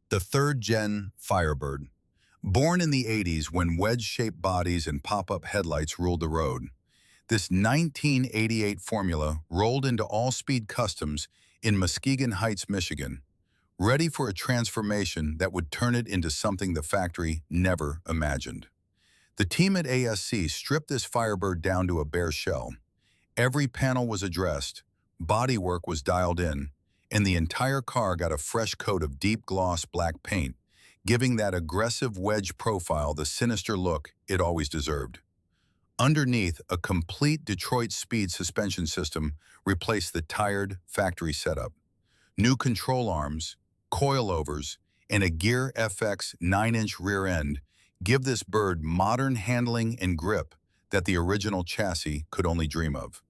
The third-gen Firebird. Born in the 80s when wedge-shaped bodies and pop-up headlights ruled the road, this 1988 formula rolled into all-speed customs in Muskegon Heights, Michigan, ready for a transformation that would turn it into something the factory never imagined. The team at ASC stripped this Firebird down to a bare shell. Every panel was addressed, bodywork was dialed in, and the entire car got a fresh coat of deep gloss black paint, giving that aggressive wedge profile the sinister look it always deserved. Underneath, a complete Detroit speed suspension system replaced the tired factory setup. New control arms, coilovers, and a Gear FX 9-inch rear end give this bird modern handling and grip that the original chassis could only dream of.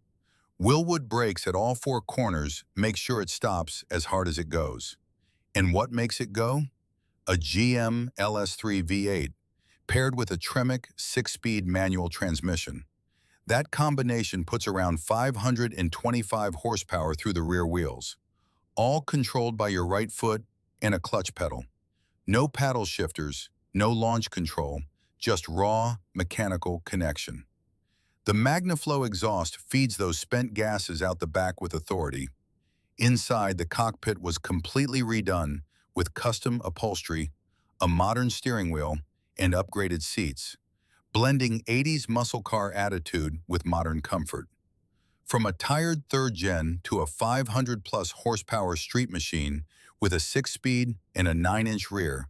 Wilwood brakes at all four corners make sure it stops as hard as it goes. And what makes it go? A GM LS3 V8 paired with a Tremec 6-speed manual transmission. That combination puts around 525 horsepower through the rear wheels, all controlled by your right foot and a clutch pedal. No paddle shifters, no launch control, just raw mechanical connection. The Magnaflow exhaust feeds those spent gases out the back with authority. Inside, the cockpit was completely redone with custom upholstery, a modern steering wheel, and upgraded seats, blending 80s muscle car attitude with modern comfort. From a tired third-gen to a 500-plus horsepower street machine with a 6-speed and a 9-inch rear,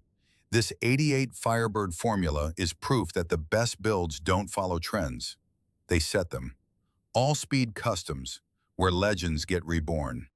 this 88 Firebird formula is proof that the best builds don't follow trends. They set them. All-speed customs, where legends get reborn.